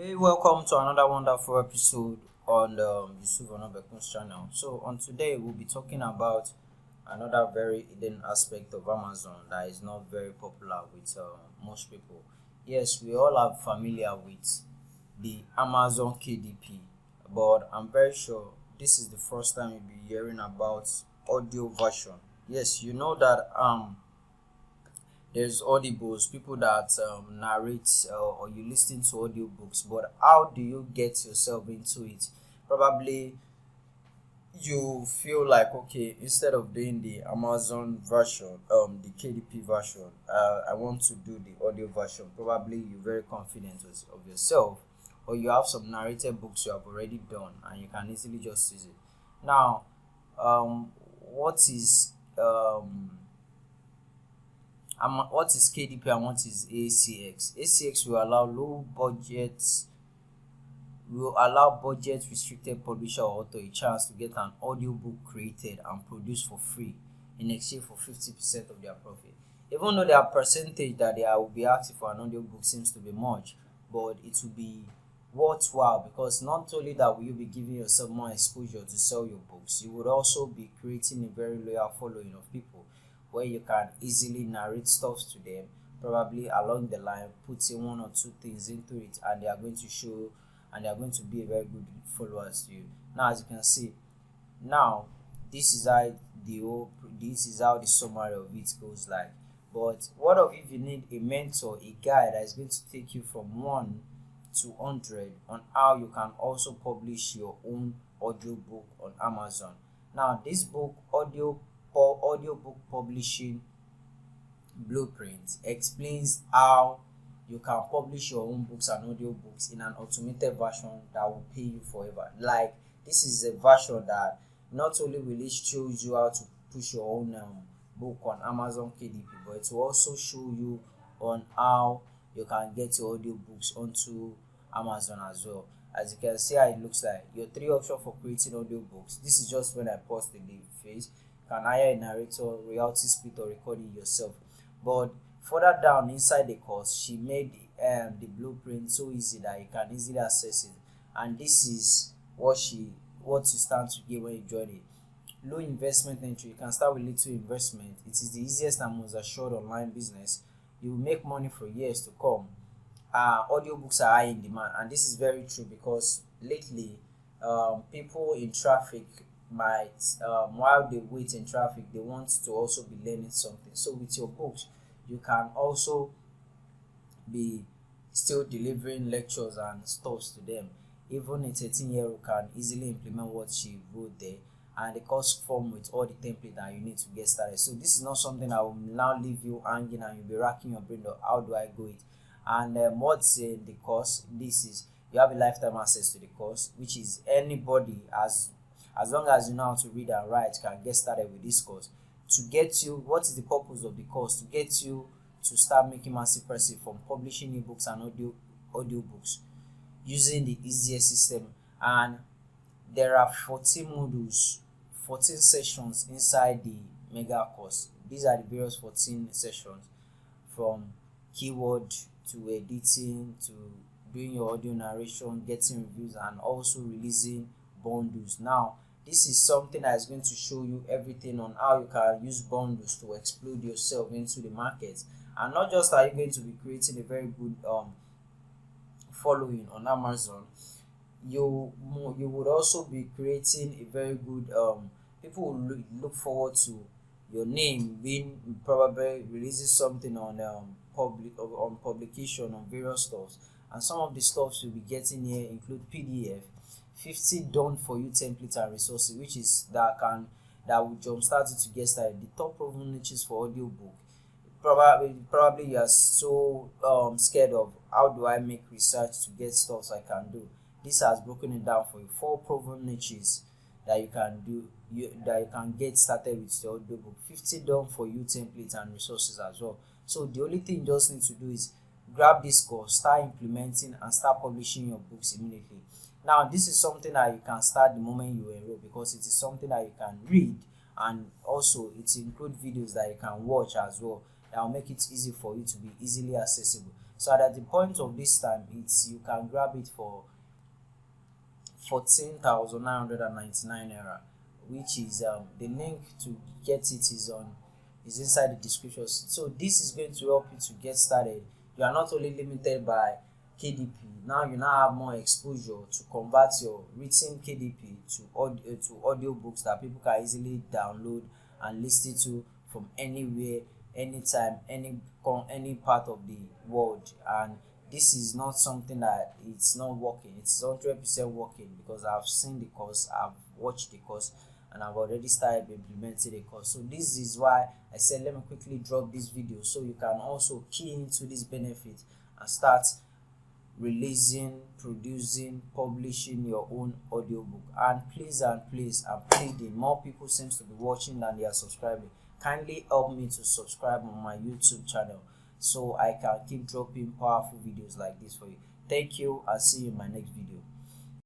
Hey, welcome to another wonderful episode on the Yusuf Onabekun's channel. So, on today, we'll be talking about another very hidden aspect of Amazon that is not very popular with most people. Yes, we all are familiar with the Amazon KDP, but I'm very sure this is the first time you'll be hearing about audio version. Yes, you know that there's audibles, people that narrate or you listen to audiobooks, but how do you get yourself into it? Probably you feel like, okay, instead of doing the Amazon version, the KDP version, I want to do the audio version. Probably you're very confident of yourself, or you have some narrated books you have already done and you can easily just use it. Now, what is what is KDP and what is ACX? ACX will allow budget restricted publisher or author a chance to get an audiobook created and produced for free in exchange for 50% of their profit. Even though their percentage that they will be asking for an audiobook seems to be much, but it will be worthwhile because not only that will you be giving yourself more exposure to sell your books, you would also be creating a very loyal following of people where you can easily narrate stuff to them, probably along the line putting one or two things into it, and they are going to show and they are going to be a very good followers to you. Now, as you can see, now this is how the summary of it goes like. But what if you need a mentor, a guide that is going to take you from 1 to 100 on how you can also publish your own audiobook on Amazon? Now, this book, audiobook publishing blueprint, explains how you can publish your own books and audiobooks in an automated version that will pay you forever. Like, this is a version that not only will it show you how to push your own book on Amazon KDP, but it will also show you on how you can get your audiobooks onto Amazon as well. As you can see how it looks like, your 3 options for creating audiobooks. This is just when I post the phase. You can hire a narrator, royalty split, or record it yourself. But further down inside the course, she made the blueprint so easy that you can easily access it. And this is what you stand to get when you join it. Low investment entry. You can start with little investment. It is the easiest and most assured online business. You will make money for years to come. Audiobooks are high in demand, and this is very true because lately people in traffic might while they wait in traffic, they want to also be learning something. So with your books, you can also be still delivering lectures and stuffs to them. Even a 13-year-old can easily implement what she wrote there, and the course form with all the template that you need to get started. So this is not something I will now leave you hanging and you'll be racking your brain of how do I go it. And what's the course? This is, you have a lifetime access to the course, which is anybody as long as you know how to read and write can get started with this course. To get you, what is the purpose of the course? To get you to start making massive profit from publishing ebooks and audiobooks using the easiest system. And there are 14 modules, 14 sessions inside the mega course. These are the various 14 sessions, from keyword to editing to doing your audio narration, getting reviews, and also releasing bundles. Now, this is something that is going to show you everything on how you can use bundles to explode yourself into the market. And not just are you going to be creating a very good following on Amazon, you would also be creating a very good people will look forward to your name being probably releases something on publication on various stuffs. And some of the stuffs you'll be getting here include PDF, 50 done for you templates and resources, which is that will jumpstart you to get started. The top proven niches for audiobook. Probably you are so scared of how do I make research to get stuff I can do. This has broken it down for you. 4 proven niches that you can do, that you can get started with your audiobook. 50 done for you templates and resources as well. So the only thing you just need to do is grab this course, start implementing, and start publishing your books immediately. Now, this is something that you can start the moment you enroll because it is something that you can read, and also it includes videos that you can watch as well that will make it easy for you to be easily accessible. So at the point of this time, it's you can grab it for 14,999 naira, which is the link to get it is inside the description. So this is going to help you to get started. You are not only limited by KDP. Now you now have more exposure to convert your written KDP to audiobooks that people can easily download and listen to from anywhere, anytime, any part of the world. And this is not something that it's not working. It's 100% working, because I've seen the course, I've watched the course, and I've already started implementing the course. So this is why I said let me quickly drop this video, so you can also key into this benefit and start releasing, producing, publishing your own audiobook. And please, I'm pleading, more people seems to be watching than they are subscribing. Kindly help me to subscribe on my YouTube channel, so I can keep dropping powerful videos like this for you. Thank you. I'll see you in my next video.